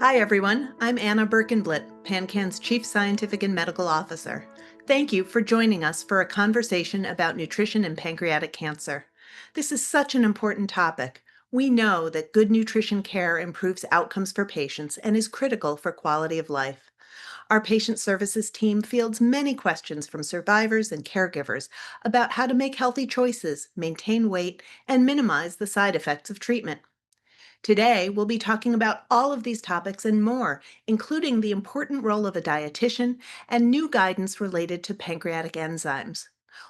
Hi, everyone. I'm Anna Berkenblit, PanCAN's Chief Scientific and Medical Officer. Thank you for joining us for a conversation about nutrition and pancreatic cancer. This is such an important topic. We know that good nutrition care improves outcomes for patients and is critical for quality of life. Our patient services team fields many questions from survivors and caregivers about how to make healthy choices, maintain weight, and minimize the side effects of treatment. Today, we'll be talking about all of these topics and more, including the important role of a dietitian and new guidance related to pancreatic enzymes.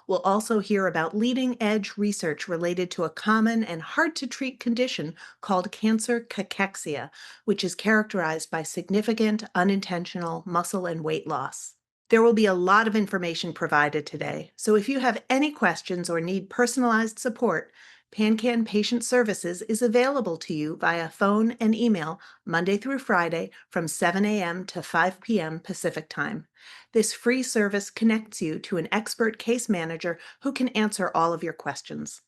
We'll also hear about leading edge research related to a common and hard to treat condition called cancer cachexia, which is characterized by significant unintentional muscle and weight loss. There will be a lot of information provided today, so if you have any questions or need personalized support, PanCAN Patient Services is available to you via phone and email Monday through Friday from 7 a.m. to 5 p.m. Pacific Time. This free service connects you to an expert case manager who can answer all of your questions.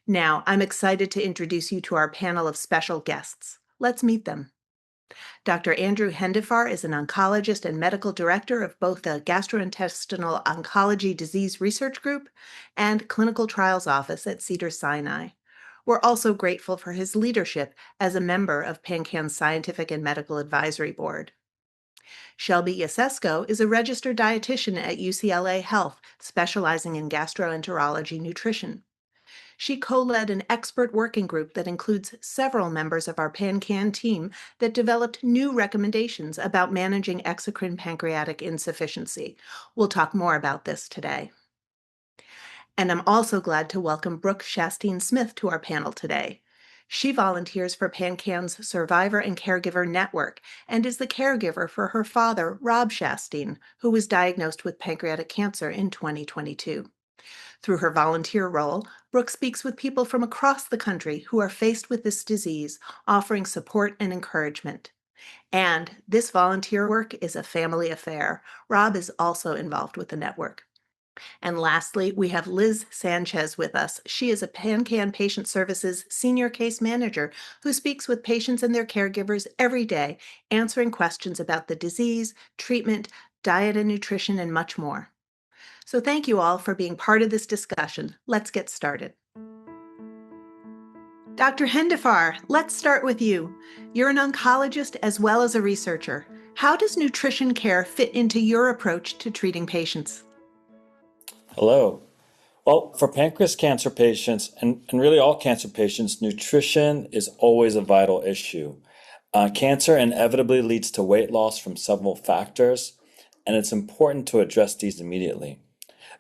Now, I'm excited to introduce you to our panel of special guests. Let's meet them. Dr. Andrew Hendifar is an oncologist and medical director of both the Gastrointestinal Oncology Disease Research Group and Clinical Trials Office at Cedars-Sinai. We're also grateful for his leadership as a member of PanCAN's Scientific and Medical Advisory Board. Shelby Yasesko is a registered dietitian at UCLA Health, specializing in gastroenterology nutrition. She co-led an expert working group that includes several members of our PanCAN team that developed new recommendations about managing exocrine pancreatic insufficiency. We'll talk more about this today. And I'm also glad to welcome Brooke Shastine-Smith to our panel today. She volunteers for PanCAN's Survivor and Caregiver Network and is the caregiver for her father, Rob Shastine, who was diagnosed with pancreatic cancer in 2022. Through her volunteer role, Brooke speaks with people from across the country who are faced with this disease, offering support and encouragement. And this volunteer work is a family affair. Rob is also involved with the network. And lastly, we have Liz Sanchez with us. She is a PanCAN Patient Services Senior Case Manager who speaks with patients and their caregivers every day, answering questions about the disease, treatment, diet and nutrition, and much more. So thank you all for being part of this discussion. Let's get started. Dr. Hendifar, let's start with you. You're an oncologist as well as a researcher. How does nutrition care fit into your approach to treating patients? Hello. Well, for pancreas cancer patients, and really all cancer patients, nutrition is always a vital issue. Cancer inevitably leads to weight loss from several factors, and it's important to address these immediately.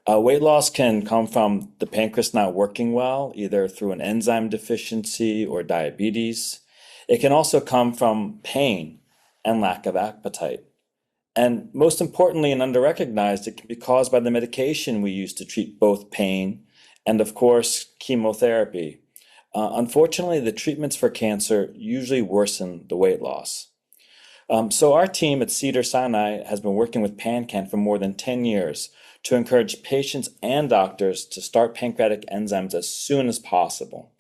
Weight loss can come from the pancreas not working well, either through an enzyme deficiency or diabetes. It can also come from pain and lack of appetite. And most importantly and underrecognized, it can be caused by the medication we use to treat both pain and, of course, chemotherapy. Unfortunately, the treatments for cancer usually worsen the weight loss. So our team at Cedars-Sinai has been working with PanCAN for more than 10 years to encourage patients and doctors to start pancreatic enzymes as soon as possible.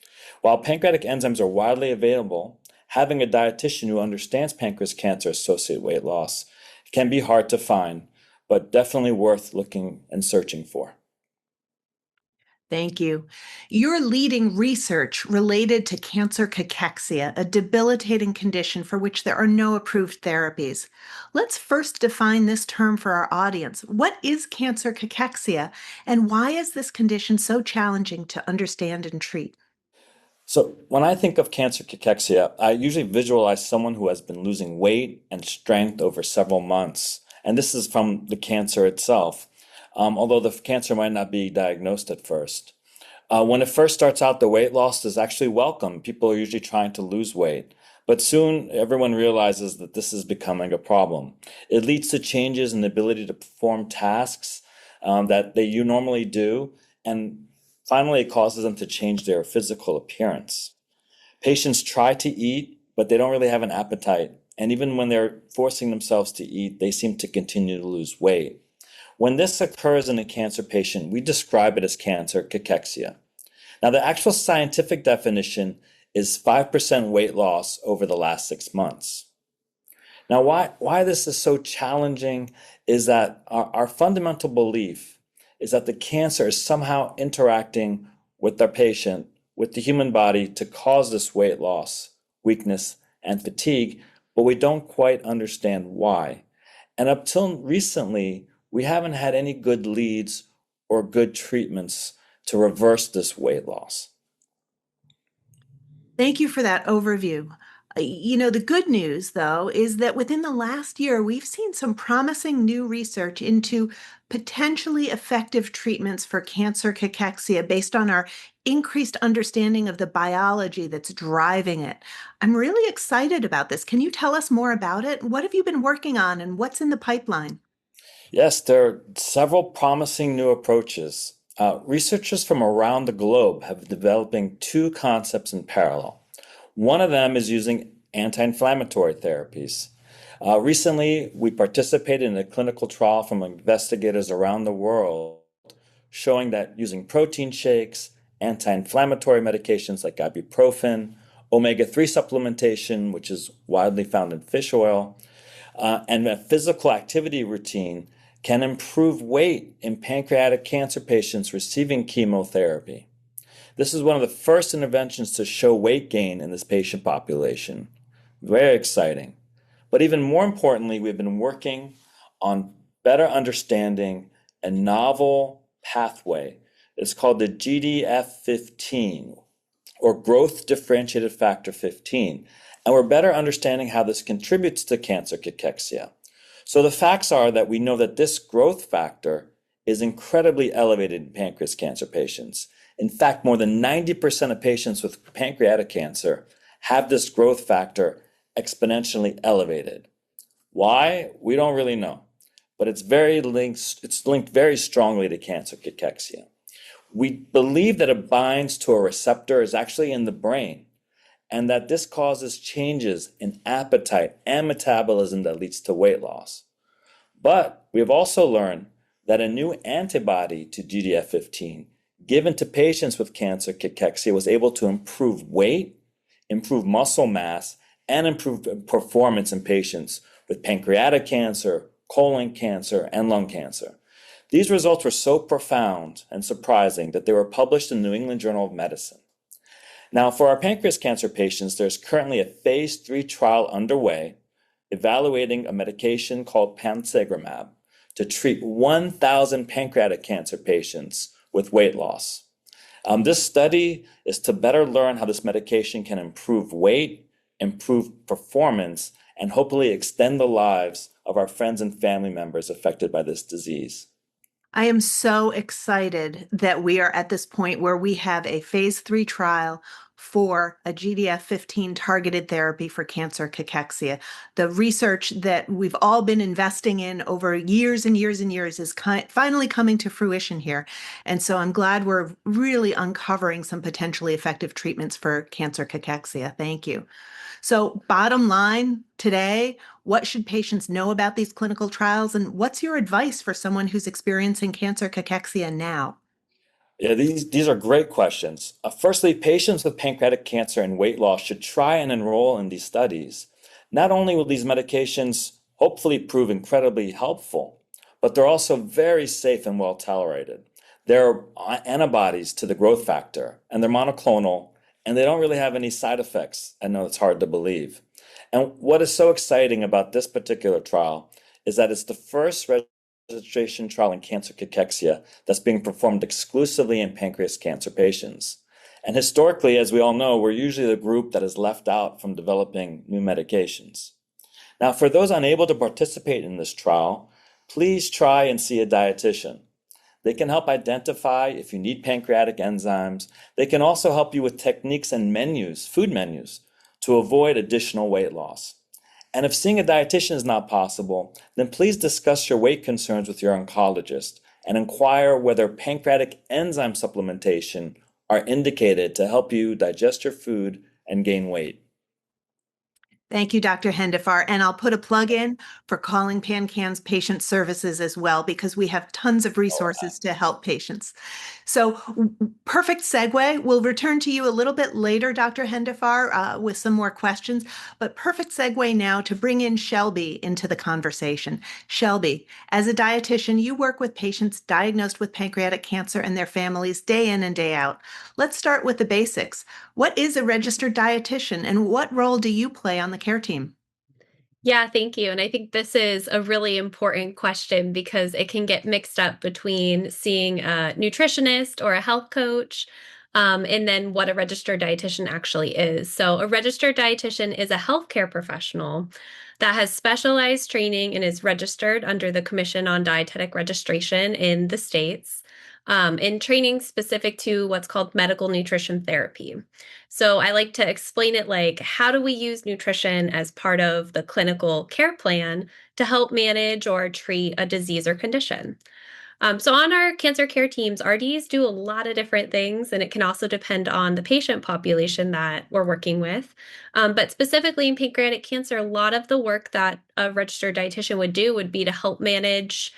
While pancreatic enzymes are widely available, having a dietitian who understands pancreas cancer-associated weight loss can be hard to find, but definitely worth looking and searching for. Thank you. You're leading research related to cancer cachexia, a debilitating condition for which there are no approved therapies. Let's first define this term for our audience. What is cancer cachexia, and why is this condition so challenging to understand and treat? So when I think of cancer cachexia, I usually visualize someone who has been losing weight and strength over several months. And this is from the cancer itself, although the cancer might not be diagnosed at first. When it first starts out, the weight loss is actually welcome. People are usually trying to lose weight. But soon, everyone realizes that this is becoming a problem. It leads to changes in the ability to perform tasks that you normally do, and finally, it causes them to change their physical appearance. Patients try to eat, but they don't really have an appetite. And even when they're forcing themselves to eat, they seem to continue to lose weight. When this occurs in a cancer patient, we describe it as cancer cachexia. Now, the actual scientific definition is 5% weight loss over the last 6 months. Now, why this is so challenging is that our fundamental belief is that the cancer is somehow interacting with our patient, with the human body to cause this weight loss, weakness, and fatigue, but we don't quite understand why. And up till recently, we haven't had any good leads or good treatments to reverse this weight loss. Thank you for that overview. The good news, though, is that within the last year, we've seen some promising new research into potentially effective treatments for cancer cachexia based on our increased understanding of the biology that's driving it. I'm really excited about this. Can you tell us more about it? What have you been working on and what's in the pipeline? Yes, there are several promising new approaches. Researchers from around the globe have been developing two concepts in parallel. One of them is using anti-inflammatory therapies. Recently, we participated in a clinical trial from investigators around the world showing that using protein shakes, anti-inflammatory medications like ibuprofen, omega-3 supplementation, which is widely found in fish oil, and a physical activity routine can improve weight in pancreatic cancer patients receiving chemotherapy. This is one of the first interventions to show weight gain in this patient population. Very exciting. But even more importantly, we've been working on better understanding a novel pathway. It's called the GDF15, or growth differentiated factor 15. And we're better understanding how this contributes to cancer cachexia. So the facts are that we know that this growth factor is incredibly elevated in pancreas cancer patients. In fact, more than 90% of patients with pancreatic cancer have this growth factor exponentially elevated. Why? We don't really know, but it's linked very strongly to cancer cachexia. We believe that it binds to a receptor is actually in the brain, and that this causes changes in appetite and metabolism that leads to weight loss. But we have also learned that a new antibody to GDF15 given to patients with cancer cachexia was able to improve weight, improve muscle mass, and improve performance in patients with pancreatic cancer, colon cancer, and lung cancer. These results were so profound and surprising that they were published in the New England Journal of Medicine. Now, for our pancreas cancer patients, there's currently a phase 3 trial underway evaluating a medication called pancreatic to treat 1,000 pancreatic cancer patients with weight loss. This study is to better learn how this medication can improve weight, improve performance, and hopefully extend the lives of our friends and family members affected by this disease. I am so excited that we are at this point where we have a phase 3 trial for a GDF15 targeted therapy for cancer cachexia. The research that we've all been investing in over years and years and years is finally coming to fruition here. And so I'm glad we're really uncovering some potentially effective treatments for cancer cachexia. Thank you. So, bottom line today, what should patients know about these clinical trials, and what's your advice for someone who's experiencing cancer cachexia now? Yeah, these are great questions. Firstly, patients with pancreatic cancer and weight loss should try and enroll in these studies. Not only will these medications hopefully prove incredibly helpful, but they're also very safe and well tolerated. They're antibodies to the growth factor, and they're monoclonal, and they don't really have any side effects. I know it's hard to believe. And what is so exciting about this particular trial is that it's the first registration trial in cancer cachexia that's being performed exclusively in pancreas cancer patients. And historically, as we all know, we're usually the group that is left out from developing new medications. Now, for those unable to participate in this trial, please try and see a dietitian. They can help identify if you need pancreatic enzymes. They can also help you with techniques and menus, food menus, to avoid additional weight loss. And if seeing a dietitian is not possible, then please discuss your weight concerns with your oncologist and inquire whether pancreatic enzyme supplementation are indicated to help you digest your food and gain weight. Thank you, Dr. Hendifar. And I'll put a plug in for calling PanCAN's Patient Services as well, because we have tons of resources to help patients. So, perfect segue. We'll return to you a little bit later, Dr. Hendifar, with some more questions, but perfect segue now to bring in Shelby into the conversation. Shelby, as a dietitian, you work with patients diagnosed with pancreatic cancer and their families day in and day out. Let's start with the basics. What is a registered dietitian, and what role do you play on the care team? Yeah, thank you. And I think this is a really important question because it can get mixed up between seeing a nutritionist or a health coach, and then what a registered dietitian actually is. So, a registered dietitian is a healthcare professional that has specialized training and is registered under the Commission on Dietetic Registration in the States, in training specific to what's called medical nutrition therapy. So I like to explain it like, how do we use nutrition as part of the clinical care plan to help manage or treat a disease or condition? So on our cancer care teams, RDs do a lot of different things, and it can also depend on the patient population that we're working with. But specifically in pancreatic cancer, a lot of the work that a registered dietitian would do would be to help manage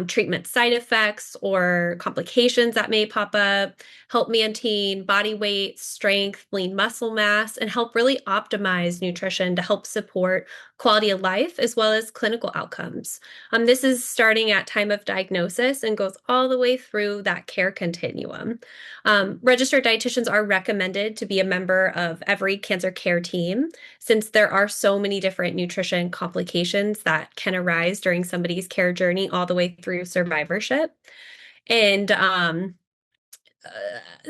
treatment side effects or complications that may pop up, help maintain body weight, strength, lean muscle mass, and help really optimize nutrition to help support quality of life as well as clinical outcomes. This is starting at time of diagnosis and goes all the way through that care continuum. Registered dietitians are recommended to be a member of every cancer care team since there are so many different nutrition complications that can arise during somebody's care journey all the way through survivorship. And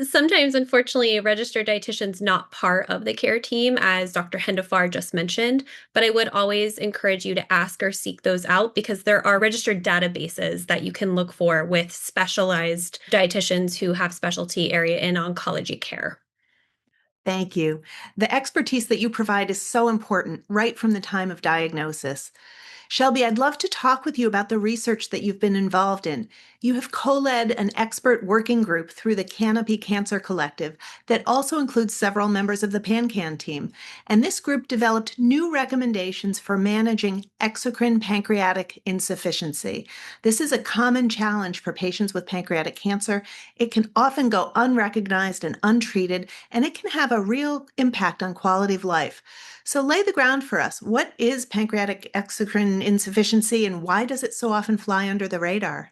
sometimes, unfortunately, a registered dietitian's not part of the care team, as Dr. Hendifar just mentioned, but I would always encourage you to ask or seek those out because there are registered databases that you can look for with specialized dietitians who have specialty area in oncology care. Thank you. The expertise that you provide is so important right from the time of diagnosis. Shelby, I'd love to talk with you about the research that you've been involved in. You have co-led an expert working group through the Canopy Cancer Collective that also includes several members of the PanCAN team. And this group developed new recommendations for managing exocrine pancreatic insufficiency. This is a common challenge for patients with pancreatic cancer. It can often go unrecognized and untreated, and it can have a real impact on quality of life. So lay the ground for us. What is pancreatic exocrine insufficiency and why does it so often fly under the radar?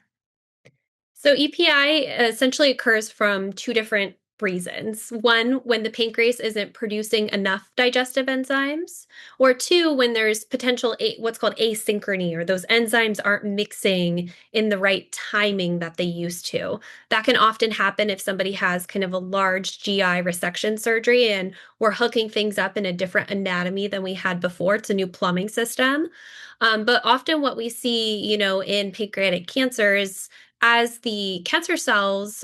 So EPI essentially occurs from two different reasons. One, when the pancreas isn't producing enough digestive enzymes, or two, when there's potential what's called asynchrony, or those enzymes aren't mixing in the right timing that they used to. That can often happen if somebody has kind of a large GI resection surgery and we're hooking things up in a different anatomy than we had before. It's a new plumbing system. But often what we see, in pancreatic cancer is as the cancer cells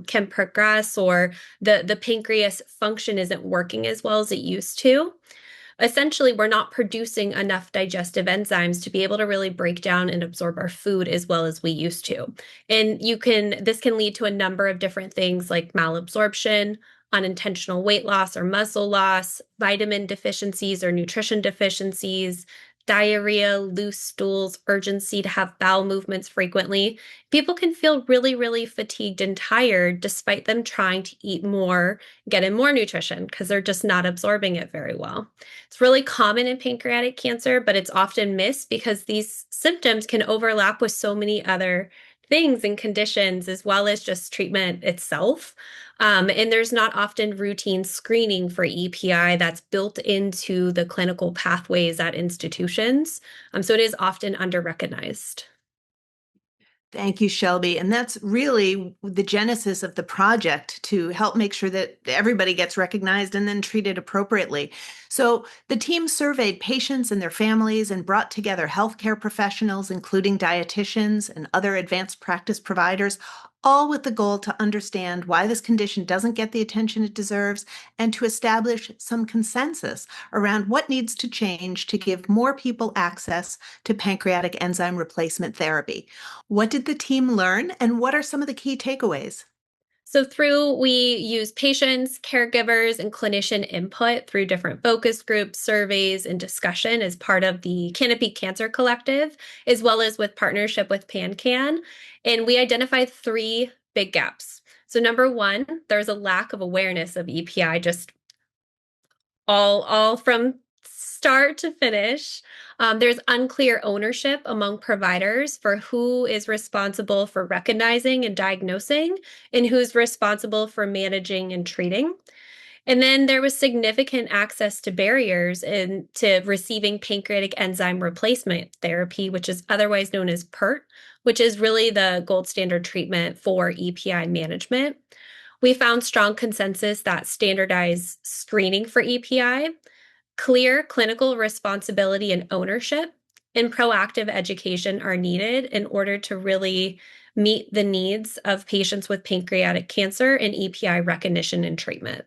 can progress or the pancreas function isn't working as well as it used to, essentially we're not producing enough digestive enzymes to be able to really break down and absorb our food as well as we used to. And this can lead to a number of different things like malabsorption, unintentional weight loss or muscle loss, vitamin deficiencies or nutrition deficiencies, diarrhea, loose stools, urgency to have bowel movements frequently. People can feel really, really fatigued and tired despite them trying to eat more, get in more nutrition because they're just not absorbing it very well. It's really common in pancreatic cancer, but it's often missed because these symptoms can overlap with so many other things and conditions as well as just treatment itself. And there's not often routine screening for EPI that's built into the clinical pathways at institutions. So it is often under-recognized. Thank you, Shelby. And that's really the genesis of the project to help make sure that everybody gets recognized and then treated appropriately. So the team surveyed patients and their families and brought together healthcare professionals, including dietitians and other advanced practice providers, all with the goal to understand why this condition doesn't get the attention it deserves and to establish some consensus around what needs to change to give more people access to pancreatic enzyme replacement therapy. What did the team learn, and what are some of the key takeaways? We use patients, caregivers, and clinician input through different focus groups, surveys, and discussion as part of the Canopy Cancer Collective, as well as with partnership with PanCAN. And we identified three big gaps. So number one, there's a lack of awareness of EPI, just all from start to finish. There's unclear ownership among providers for who is responsible for recognizing and diagnosing and who's responsible for managing and treating. And then there was significant access to barriers into receiving pancreatic enzyme replacement therapy, which is otherwise known as PERT, which is really the gold standard treatment for EPI management. We found strong consensus that standardized screening for EPI, clear clinical responsibility and ownership, and proactive education are needed in order to really meet the needs of patients with pancreatic cancer and EPI recognition and treatment.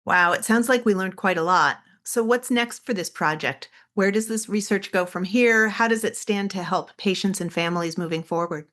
Wow, it sounds like we learned quite a lot. So, what's next for this project? Where does this research go from here? How does it stand to help patients and families moving forward?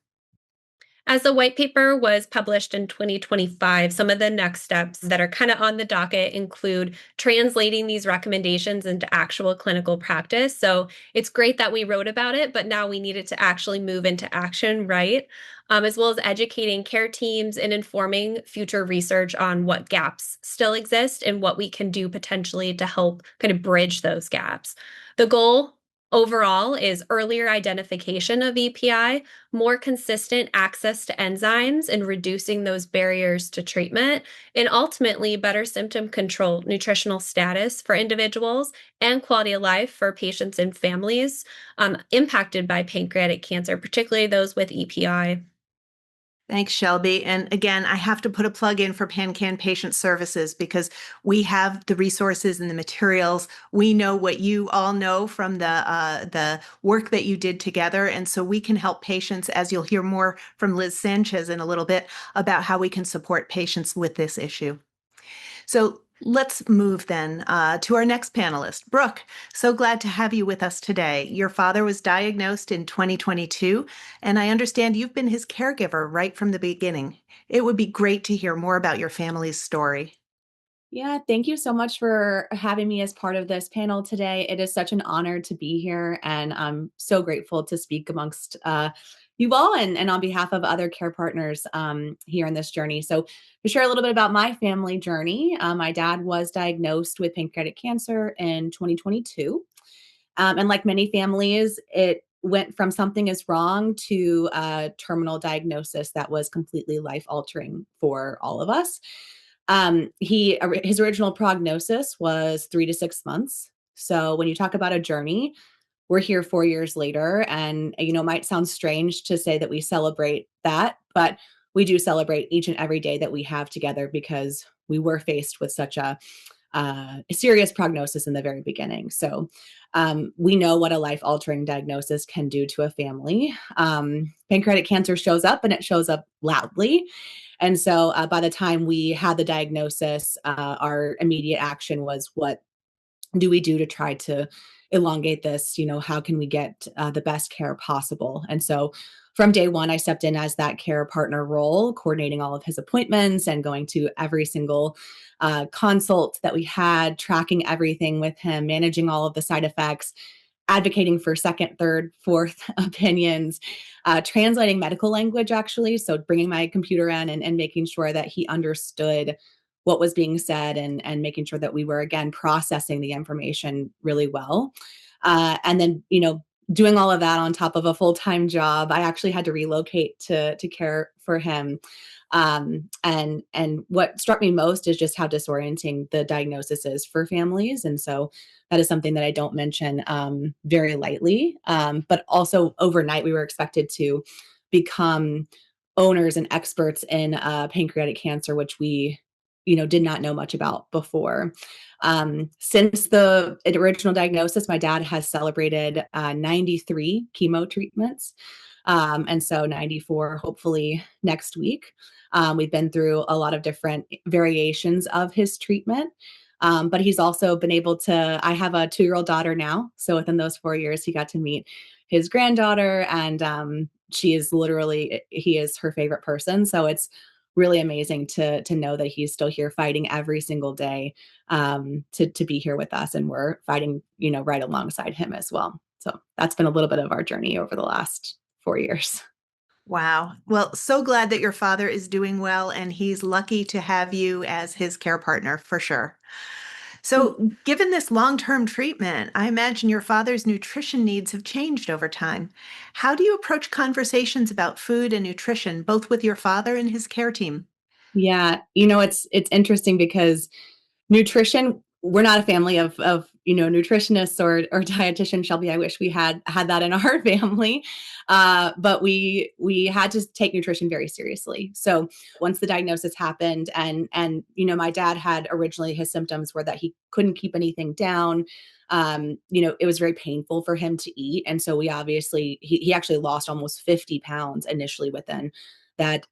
As the white paper was published in 2025, some of the next steps that are kind of on the docket include translating these recommendations into actual clinical practice. So it's great that we wrote about it, but now we need it to actually move into action, right? As well as educating care teams and informing future research on what gaps still exist and what we can do potentially to help kind of bridge those gaps. The goal overall is earlier identification of EPI, more consistent access to enzymes and reducing those barriers to treatment, and ultimately better symptom control, nutritional status for individuals, and quality of life for patients and families impacted by pancreatic cancer, particularly those with EPI. Thanks, Shelby. And again, I have to put a plug in for PanCAN Patient Services because we have the resources and the materials. We know what you all know from the work that you did together, and so we can help patients. As you'll hear more from Liz Sanchez in a little bit about how we can support patients with this issue. So let's move then to our next panelist, Brooke. So glad to have you with us today. Your father was diagnosed in 2022, and I understand you've been his caregiver right from the beginning. It would be great to hear more about your family's story. Yeah, thank you so much for having me as part of this panel today. It is such an honor to be here, and I'm so grateful to speak amongst you all and on behalf of other care partners here in this journey. So, to share a little bit about my family journey, my dad was diagnosed with pancreatic cancer in 2022. And like many families, it went from something is wrong to a terminal diagnosis that was completely life altering for all of us. His original prognosis was 3 to 6 months. So when you talk about a journey, we're here 4 years later, and it might sound strange to say that we celebrate that, but we do celebrate each and every day that we have together because we were faced with such a serious prognosis in the very beginning. So we know what a life altering diagnosis can do to a family. Pancreatic cancer shows up and it shows up loudly. And so by the time we had the diagnosis, our immediate action was, what do we do to try to elongate this? How can we get the best care possible? And so from day one, I stepped in as that care partner role, coordinating all of his appointments and going to every single consult that we had, tracking everything with him, managing all of the side effects, advocating for second, third, fourth opinions, translating medical language, actually. So bringing my computer in and making sure that he understood what was being said and making sure that we were, again, processing the information really well. And then, doing all of that on top of a full-time job, I actually had to relocate to care for him. And what struck me most is just how disorienting the diagnosis is for families. And so that is something that I don't mention very lightly. But also overnight, we were expected to become owners and experts in pancreatic cancer, which we did not know much about before. Since the original diagnosis, my dad has celebrated 93 chemo treatments. And so 94, hopefully next week. We've been through a lot of different variations of his treatment. But he's also been able to, I have a 2-year-old daughter now. So within those 4 years, he got to meet his granddaughter, and he is her favorite person. So it's really amazing to know that he's still here fighting every single day, to be here with us, and we're fighting, right alongside him as well. So that's been a little bit of our journey over the last 4 years. Wow. Well, so glad that your father is doing well and he's lucky to have you as his care partner for sure. So, given this long-term treatment, I imagine your father's nutrition needs have changed over time. How do you approach conversations about food and nutrition, both with your father and his care team? Yeah, it's interesting because nutrition, we're not a family of nutritionists or dietitian, Shelby. I wish we had that in our family. But we had to take nutrition very seriously. So once the diagnosis happened, and my dad had originally, his symptoms were that he couldn't keep anything down. It was very painful for him to eat. And so we obviously, he actually lost almost 50 pounds initially within that,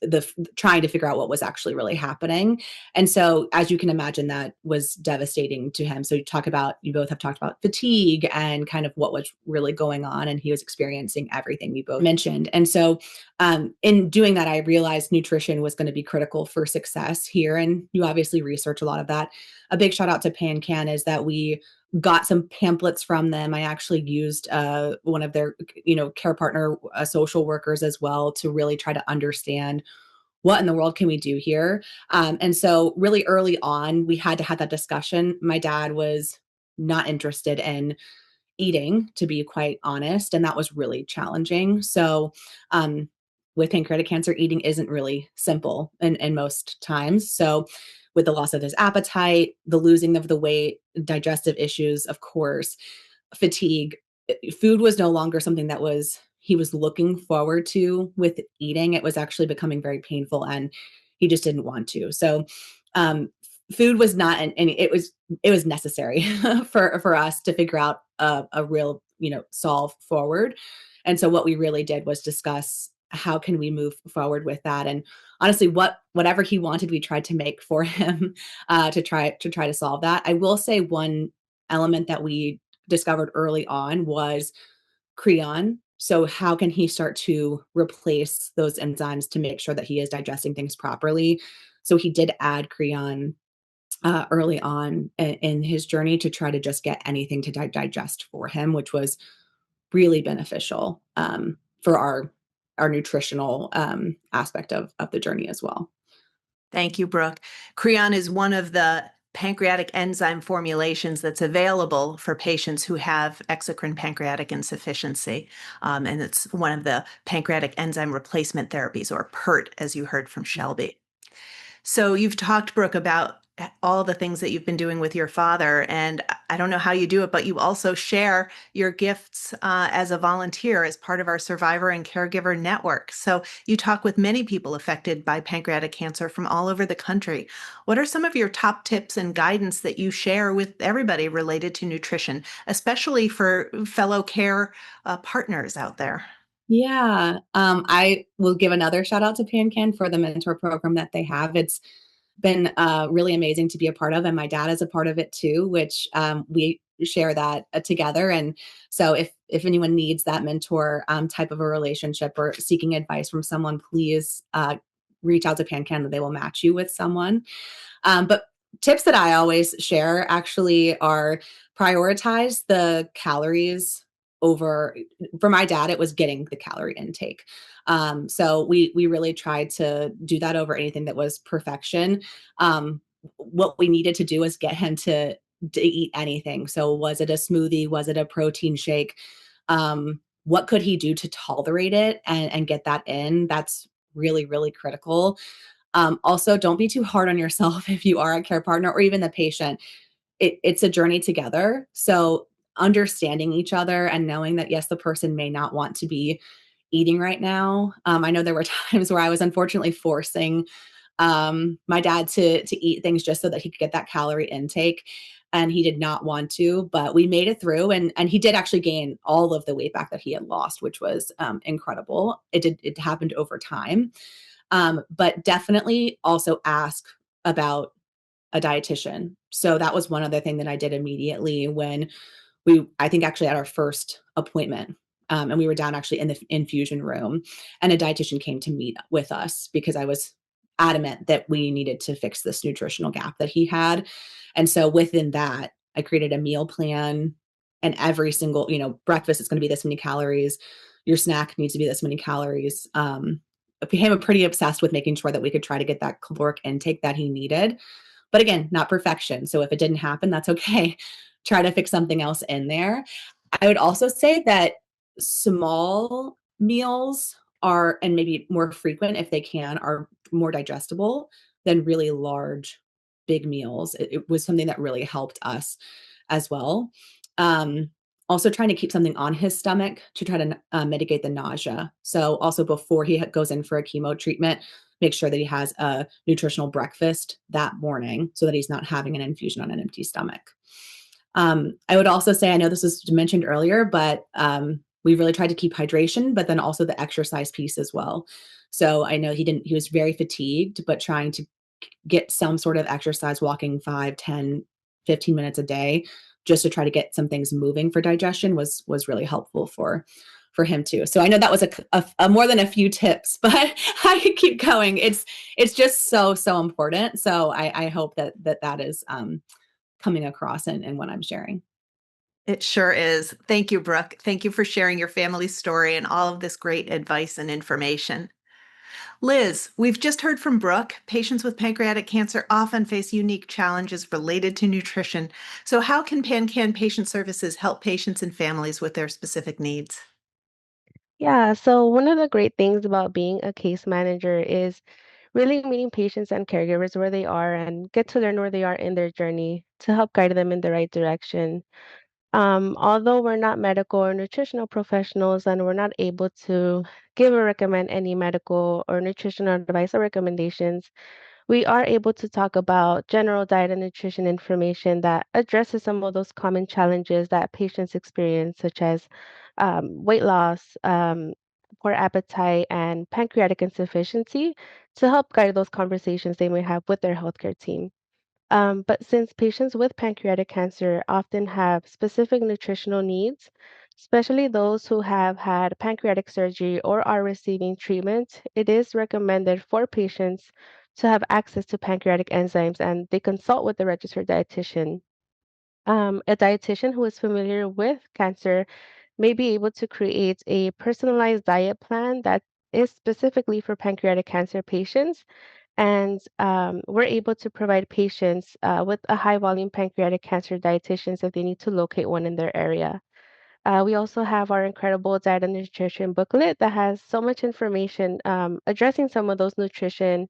the trying to figure out what was actually really happening. And so, as you can imagine, that was devastating to him. So you both have talked about fatigue and kind of what was really going on. And he was experiencing everything we both mentioned. And so, in doing that, I realized nutrition was going to be critical for success here. And you obviously research a lot of that. A big shout out to PanCAN is that we got some pamphlets from them. I actually used one of their, care partner social workers as well, to really try to understand what in the world can we do here. And so really early on, we had to have that discussion. My dad was not interested in eating, to be quite honest, and that was really challenging. So, with pancreatic cancer, eating isn't really simple in most times. So, with the loss of his appetite, the losing of the weight, digestive issues, of course, fatigue, food was no longer something that he was looking forward to with eating. It was actually becoming very painful, and he just didn't want to. So, um, food was not it was necessary for us to figure out a real, solve forward. And so what we really did was discuss how can we move forward with that. And honestly, whatever he wanted, we tried to make for him, to try to solve that. I will say one element that we discovered early on was Creon. So how can he start to replace those enzymes to make sure that he is digesting things properly? So he did add Creon early on in his journey to try to just get anything to digest for him, which was really beneficial, for our nutritional, aspect of the journey as well. Thank you, Brooke. Creon is one of the pancreatic enzyme formulations that's available for patients who have exocrine pancreatic insufficiency. And it's one of the pancreatic enzyme replacement therapies, or PERT, as you heard from Shelby. So you've talked, Brooke, about all the things that you've been doing with your father, and I don't know how you do it, but you also share your gifts as a volunteer as part of our survivor and caregiver network. So you talk with many people affected by pancreatic cancer from all over the country. What are some of your top tips and guidance that you share with everybody related to nutrition, especially for fellow care partners out there? Yeah, I will give another shout out to PanCAN for the mentor program that they have. It's been really amazing to be a part of, and my dad is a part of it too, which, we share that together. And so if anyone needs that mentor, type of a relationship, or seeking advice from someone, please reach out to PanCAN. They will match you with someone. But tips that I always share actually are: prioritize the calories over. For my dad, it was getting the calorie intake. So we really tried to do that over anything that was perfection. What we needed to do was get him to eat anything. So was it a smoothie? Was it a protein shake? What could he do to tolerate it and get that in? That's really, really critical. Also, don't be too hard on yourself if you are a care partner or even the patient. It's a journey together. So understanding each other and knowing that, yes, the person may not want to be eating right now. I know there were times where I was unfortunately forcing, my dad to eat things just so that he could get that calorie intake. And he did not want to, but we made it through, and he did actually gain all of the weight back that he had lost, which was, incredible. It happened over time. But definitely also ask about a dietitian. So that was one other thing that I did immediately when I think actually at our first appointment, And we were down actually in the infusion room, and a dietitian came to meet with us because I was adamant that we needed to fix this nutritional gap that he had. And so within that, I created a meal plan, and every single, breakfast is going to be this many calories. Your snack needs to be this many calories. I became pretty obsessed with making sure that we could try to get that caloric intake that he needed. But again, not perfection. So if it didn't happen, that's okay. Try to fix something else in there. I would also say that small meals are, and maybe more frequent if they can, are more digestible than really large, big meals. It was something that really helped us as well. Um, Also trying to keep something on his stomach to try to mitigate the nausea. So also before he goes in for a chemo treatment, make sure that he has a nutritional breakfast that morning so that he's not having an infusion on an empty stomach. I would also say, I know this was mentioned earlier, but we really tried to keep hydration, but then also the exercise piece as well. So I know he was very fatigued, but trying to get some sort of exercise, walking 5, 10, 15 minutes a day, just to try to get some things moving for digestion was really helpful for him too. So I know that was a more than a few tips, but I could keep going. It's just so important. So I hope that is coming across in what I'm sharing. It sure is. Thank you, Brooke. Thank you for sharing your family story and all of this great advice and information. Liz, we've just heard from Brooke. Patients with pancreatic cancer often face unique challenges related to nutrition. So, how can PanCAN Patient Services help patients and families with their specific needs? Yeah, so one of the great things about being a case manager is really meeting patients and caregivers where they are and get to learn where they are in their journey to help guide them in the right direction. Although we're not medical or nutritional professionals and we're not able to give or recommend any medical or nutritional advice or recommendations, we are able to talk about general diet and nutrition information that addresses some of those common challenges that patients experience, such as weight loss, poor appetite, and pancreatic insufficiency, to help guide those conversations they may have with their healthcare team. But since patients with pancreatic cancer often have specific nutritional needs, especially those who have had pancreatic surgery or are receiving treatment, it is recommended for patients to have access to pancreatic enzymes and they consult with the registered dietitian. A dietitian who is familiar with cancer may be able to create a personalized diet plan that is specifically for pancreatic cancer patients and we're able to provide patients with a high volume pancreatic cancer dietitians if they need to locate one in their area. We also have our incredible diet and nutrition booklet that has so much information addressing some of those nutrition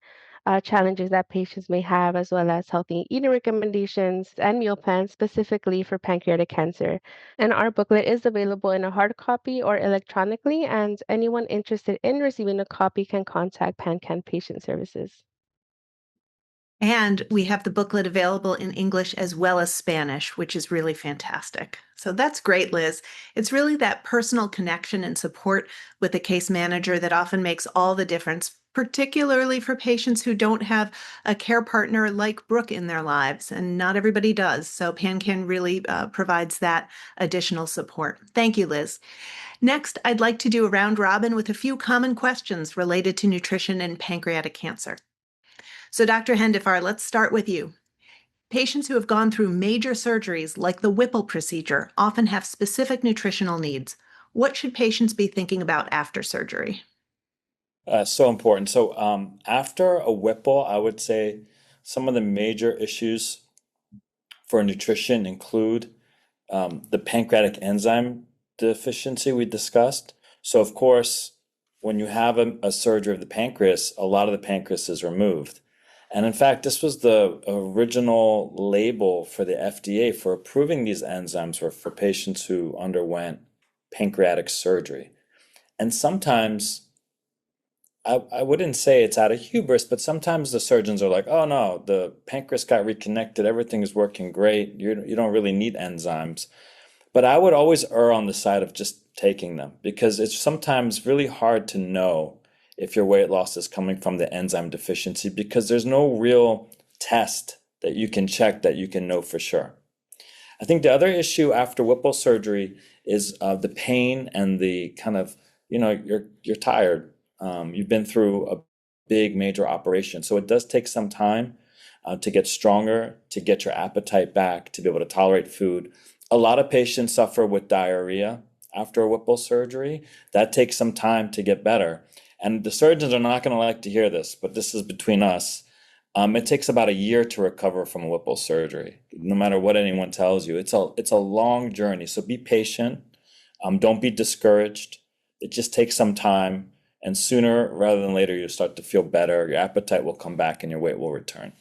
challenges that patients may have, as well as healthy eating recommendations and meal plans specifically for pancreatic cancer. And our booklet is available in a hard copy or electronically, and anyone interested in receiving a copy can contact PanCAN Patient Services. And we have the booklet available in English as well as Spanish, which is really fantastic. So that's great, Liz. It's really that personal connection and support with the case manager that often makes all the difference, particularly for patients who don't have a care partner like Brooke in their lives. And not everybody does. So PanCAN really provides that additional support. Thank you, Liz. Next, I'd like to do a round robin with a few common questions related to nutrition and pancreatic cancer. So, Dr. Hendifar, let's start with you. Patients who have gone through major surgeries like the Whipple procedure often have specific nutritional needs. What should patients be thinking about after surgery? So important. So after a Whipple, I would say some of the major issues for nutrition include the pancreatic enzyme deficiency we discussed. So of course, when you have a surgery of the pancreas, a lot of the pancreas is removed. And in fact, this was the original label for the FDA for approving these enzymes for patients who underwent pancreatic surgery. And sometimes I wouldn't say it's out of hubris, but sometimes the surgeons are like, oh no, the pancreas got reconnected, everything is working great, you don't really need enzymes. But I would always err on the side of just taking them because it's sometimes really hard to know if your weight loss is coming from the enzyme deficiency because there's no real test that you can check that you can know for sure. I think the other issue after Whipple surgery is the pain and the kind of, you're tired. You've been through a big major operation. So it does take some time to get stronger, to get your appetite back, to be able to tolerate food. A lot of patients suffer with diarrhea after a Whipple surgery. That takes some time to get better. And the surgeons are not going to like to hear this, but this is between us. It takes about a year to recover from a Whipple surgery. No matter what anyone tells you, it's a long journey. So be patient. Don't be discouraged. It just takes some time, and sooner rather than later, you'll start to feel better. Your appetite will come back, and your weight will return.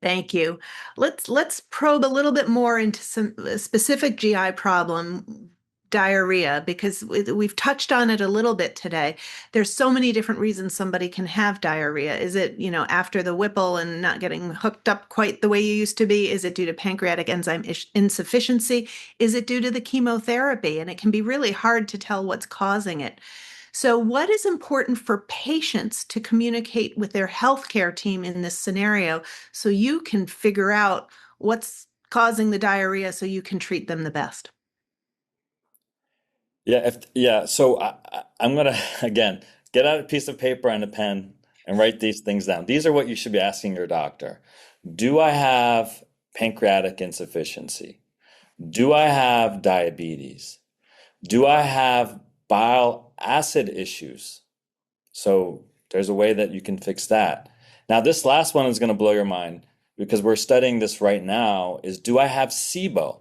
Thank you. Let's probe a little bit more into some specific GI problem, diarrhea, because we've touched on it a little bit today. There's so many different reasons somebody can have diarrhea. Is it, after the Whipple and not getting hooked up quite the way you used to be? Is it due to pancreatic enzyme insufficiency? Is it due to the chemotherapy? And it can be really hard to tell what's causing it. So, what is important for patients to communicate with their healthcare team in this scenario so you can figure out what's causing the diarrhea so you can treat them the best? Yeah. So I'm gonna again get out a piece of paper and a pen and write these things down. These are what you should be asking your doctor. Do I have pancreatic insufficiency? Do I have diabetes? Do I have bile acid issues? So there's a way that you can fix that. Now, this last one is going to blow your mind because we're studying this right now is do I have SIBO?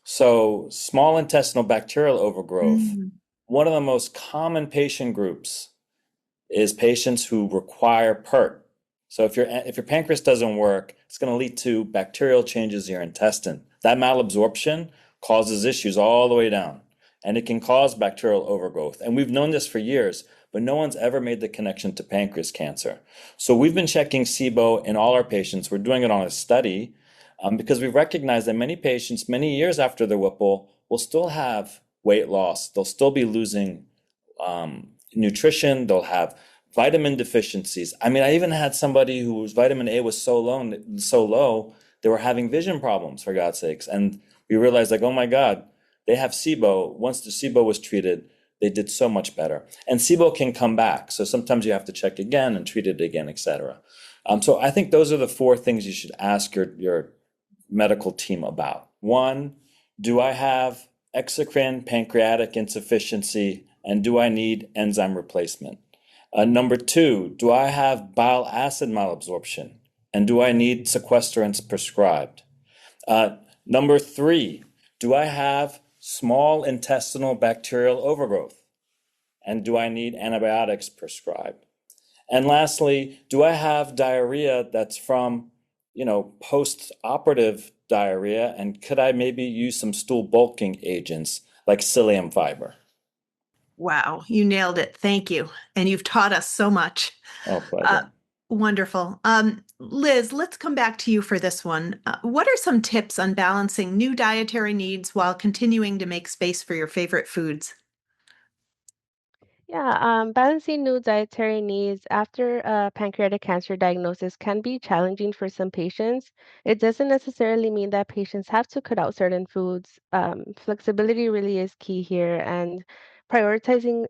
So small intestinal bacterial overgrowth, Mm. one of the most common patient groups is patients who require PERT. So if your pancreas doesn't work, it's going to lead to bacterial changes in your intestine. That malabsorption causes issues all the way down, and it can cause bacterial overgrowth. And we've known this for years, but no one's ever made the connection to pancreas cancer. So we've been checking SIBO in all our patients. We're doing it on a study because we recognize that many patients, many years after their Whipple, will still have weight loss. They'll still be losing nutrition. They'll have vitamin deficiencies. I mean, I even had somebody whose vitamin A was so low, they were having vision problems, for God's sakes. And we realized, like, oh my God, they have SIBO. Once the SIBO was treated, they did so much better. And SIBO can come back. So sometimes you have to check again and treat it again, etc. So I think those are the four things you should ask your medical team about. One, do I have exocrine pancreatic insufficiency, and do I need enzyme replacement? Number two, do I have bile acid malabsorption, and do I need sequestrants prescribed? Number three, do I have small intestinal bacterial overgrowth, and do I need antibiotics prescribed? And lastly, do I have diarrhea that's from, post-operative diarrhea, and could I maybe use some stool bulking agents like psyllium fiber? Wow, you nailed it. Thank you. And you've taught us so much. Oh, Uh, pleasure. Wonderful. Liz, let's come back to you for this one. What are some tips on balancing new dietary needs while continuing to make space for your favorite foods? Yeah, balancing new dietary needs after a pancreatic cancer diagnosis can be challenging for some patients. It doesn't necessarily mean that patients have to cut out certain foods. Flexibility really is key here, and prioritizing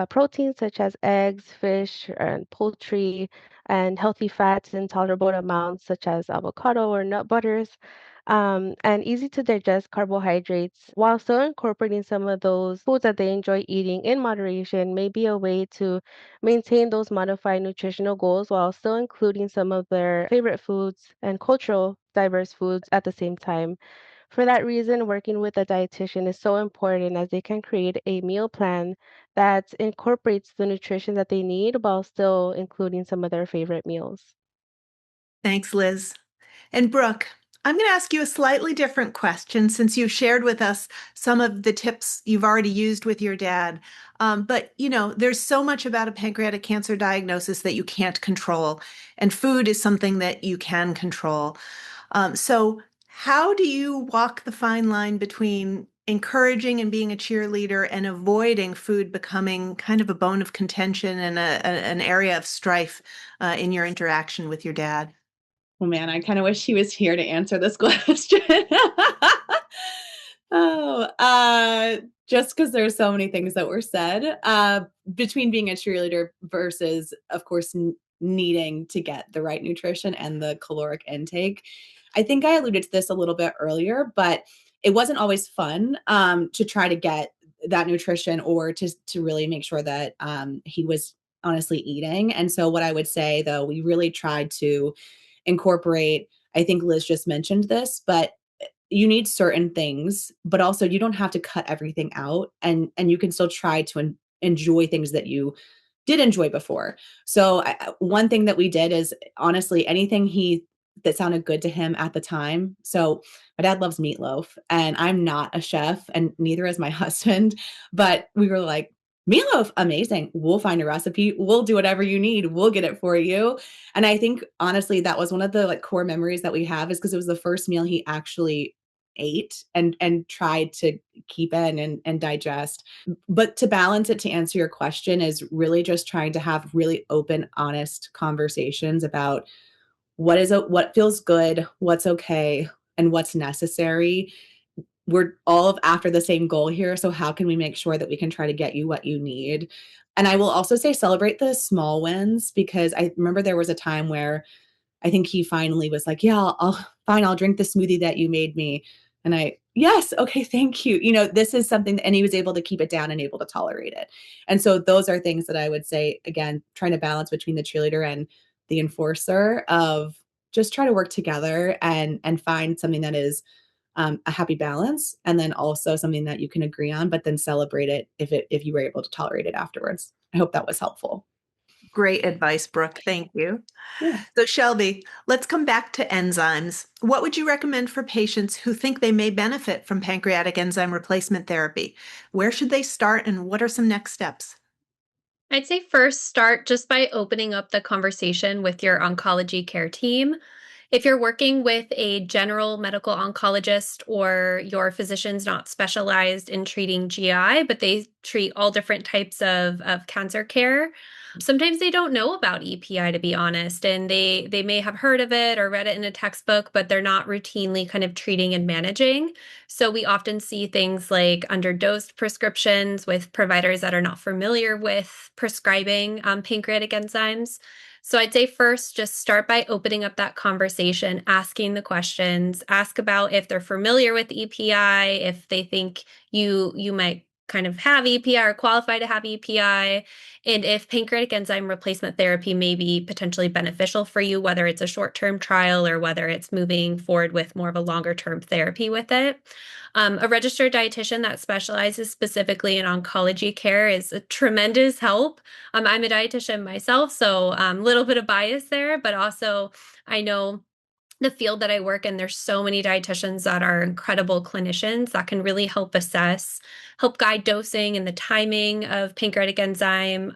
proteins such as eggs, fish, and poultry, and healthy fats in tolerable amounts such as avocado or nut butters and easy to digest carbohydrates while still incorporating some of those foods that they enjoy eating in moderation may be a way to maintain those modified nutritional goals while still including some of their favorite foods and cultural diverse foods at the same time. For that reason, working with a dietitian is so important as they can create a meal plan that incorporates the nutrition that they need while still including some of their favorite meals. Thanks, Liz. And Brooke, I'm going to ask you a slightly different question since you've shared with us some of the tips you've already used with your dad. But there's so much about a pancreatic cancer diagnosis that you can't control, and food is something that you can control. So, how do you walk the fine line between encouraging and being a cheerleader and avoiding food becoming kind of a bone of contention and an area of strife in your interaction with your dad? Oh man, I kind of wish he was here to answer this question. Oh, just because there's so many things that were said between being a cheerleader versus, of course, needing to get the right nutrition and the caloric intake. I think I alluded to this a little bit earlier, but it wasn't always fun to try to get that nutrition or to really make sure that he was honestly eating. And so, what I would say, though, we really tried to incorporate. I think Liz just mentioned this, but you need certain things, but also you don't have to cut everything out, and you can still try to enjoy things that you did enjoy before. So one thing that we did is honestly anything he that sounded good to him at the time. So my dad loves meatloaf and I'm not a chef and neither is my husband, but we were like, meatloaf, amazing. We'll find a recipe. We'll do whatever you need. We'll get it for you. And I think honestly, that was one of the like core memories that we have is because it was the first meal he actually ate and tried to keep in and digest. But to balance it, to answer your question, is really just trying to have really open, honest conversations about what feels good, what's okay, and what's necessary. We're all after the same goal here. So how can we make sure that we can try to get you what you need? And I will also say celebrate the small wins because I remember there was a time where I think he finally was like, yeah, fine. I'll drink the smoothie that you made me. And yes, okay, thank you. This is something, and he was able to keep it down and able to tolerate it. And so those are things that I would say, again, trying to balance between the cheerleader and the enforcer of just try to work together and find something that is a happy balance. And then also something that you can agree on, but then celebrate it if you were able to tolerate it afterwards. I hope that was helpful. Great advice, Brooke. Thank you. Yeah. So, Shelby, let's come back to enzymes. What would you recommend for patients who think they may benefit from pancreatic enzyme replacement therapy? Where should they start and what are some next steps? I'd say first start just by opening up the conversation with your oncology care team. If you're working with a general medical oncologist or your physician's not specialized in treating GI, but they treat all different types of cancer care, sometimes they don't know about EPI, to be honest, and they may have heard of it or read it in a textbook, but they're not routinely kind of treating and managing. So we often see things like underdosed prescriptions with providers that are not familiar with prescribing pancreatic enzymes. So I'd say first, just start by opening up that conversation, asking the questions, ask about if they're familiar with EPI, if they think you might kind of have EPI or qualify to have EPI, and if pancreatic enzyme replacement therapy may be potentially beneficial for you, whether it's a short-term trial or whether it's moving forward with more of a longer-term therapy with it. A registered dietitian that specializes specifically in oncology care is a tremendous help. I'm a dietitian myself, so a little bit of bias there, but also I know the field that I work in, there's so many dietitians that are incredible clinicians that can really help assess, help guide dosing and the timing of pancreatic enzyme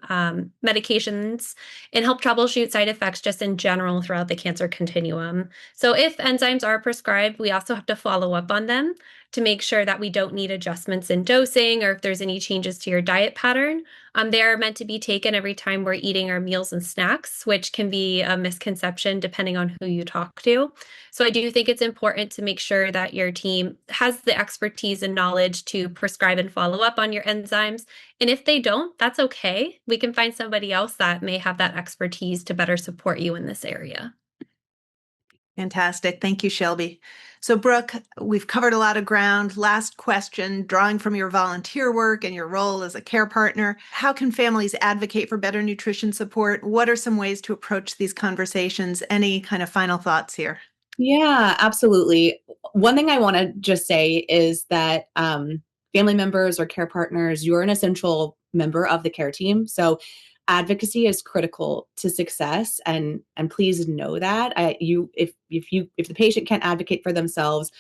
medications, and help troubleshoot side effects just in general throughout the cancer continuum. So if enzymes are prescribed, we also have to follow up on them to make sure that we don't need adjustments in dosing or if there's any changes to your diet pattern. They are meant to be taken every time we're eating our meals and snacks, which can be a misconception depending on who you talk to. So I do think it's important to make sure that your team has the expertise and knowledge to prescribe and follow up on your enzymes. And if they don't, that's okay. We can find somebody else that may have that expertise to better support you in this area. Fantastic. Thank you, Shelby. So, Brooke, we've covered a lot of ground. Last question, drawing from your volunteer work and your role as a care partner, how can families advocate for better nutrition support? What are some ways to approach these conversations? Any kind of final thoughts here? Yeah, absolutely. One thing I want to just say is that family members or care partners, you're an essential member of the care team. So advocacy is critical to success, and please know that. If the patient can't advocate for themselves,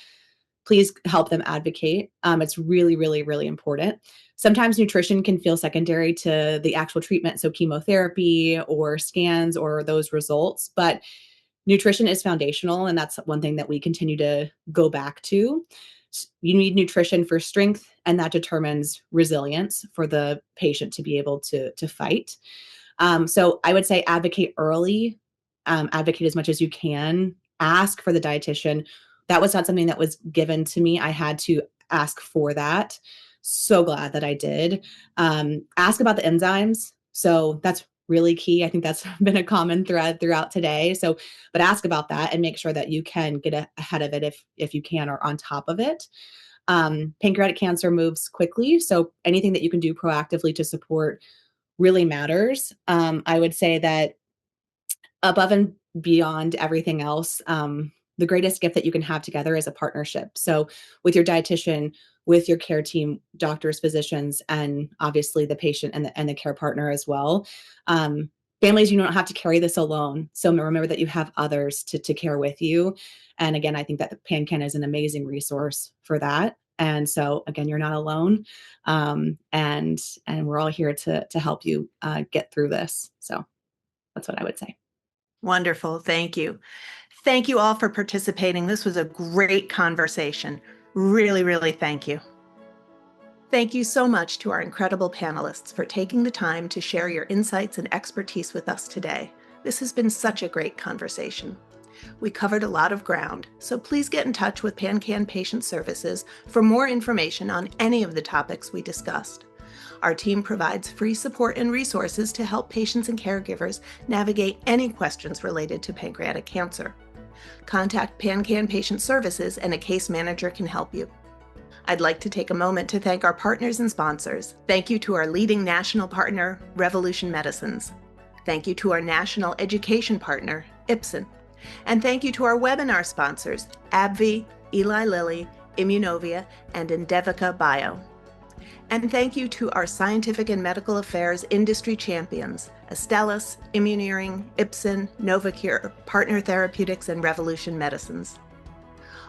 please help them advocate. It's really, really, really important. Sometimes nutrition can feel secondary to the actual treatment, so chemotherapy or scans or those results, but nutrition is foundational, and that's one thing that we continue to go back to. You need nutrition for strength, and that determines resilience for the patient to be able to fight. So I would say advocate early, advocate as much as you can. ask for the dietitian. That was not something that was given to me. I had to ask for that. So glad that I did. Ask about the enzymes. So that's really key. I think that's been a common thread throughout today. So, but ask about that and make sure that you can get ahead of it if you can, or on top of it. Pancreatic cancer moves quickly, so anything that you can do proactively to support really matters. I would say that above and beyond everything else, the greatest gift that you can have together is a partnership. So with your dietitian, with your care team, doctors, physicians, and obviously the patient and the care partner as well. Families, you don't have to carry this alone. So remember that you have others to care with you. And again, I think that the PanCAN is an amazing resource for that. And so again, you're not alone. And we're all here to help you get through this. So that's what I would say. Wonderful. Thank you. Thank you all for participating. This was a great conversation. Really, really thank you. Thank you so much to our incredible panelists for taking the time to share your insights and expertise with us today. This has been such a great conversation. We covered a lot of ground, so please get in touch with PanCAN Patient Services for more information on any of the topics we discussed. Our team provides free support and resources to help patients and caregivers navigate any questions related to pancreatic cancer. Contact PanCAN Patient Services and a case manager can help you. I'd like to take a moment to thank our partners and sponsors. Thank you to our leading national partner, Revolution Medicines. Thank you to our national education partner, Ipsen. And thank you to our webinar sponsors, AbbVie, Eli Lilly, Immunovia, and Endevica Bio. And thank you to our scientific and medical affairs industry champions, Astellas, Immuneering, Ipsen, Novacure, Partner Therapeutics, and Revolution Medicines.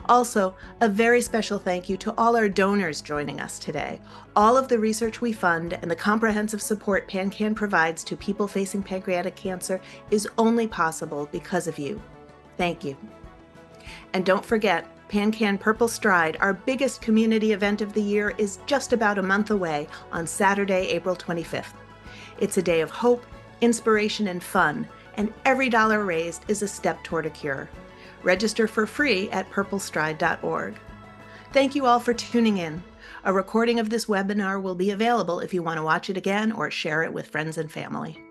Also, a very special thank you to all our donors joining us today. All of the research we fund and the comprehensive support PanCAN provides to people facing pancreatic cancer is only possible because of you. Thank you. And don't forget, PanCAN Purple Stride, our biggest community event of the year, is just about a month away on Saturday, April 25th. It's a day of hope, inspiration, and fun, and every dollar raised is a step toward a cure. Register for free at purplestride.org. Thank you all for tuning in. A recording of this webinar will be available if you want to watch it again or share it with friends and family.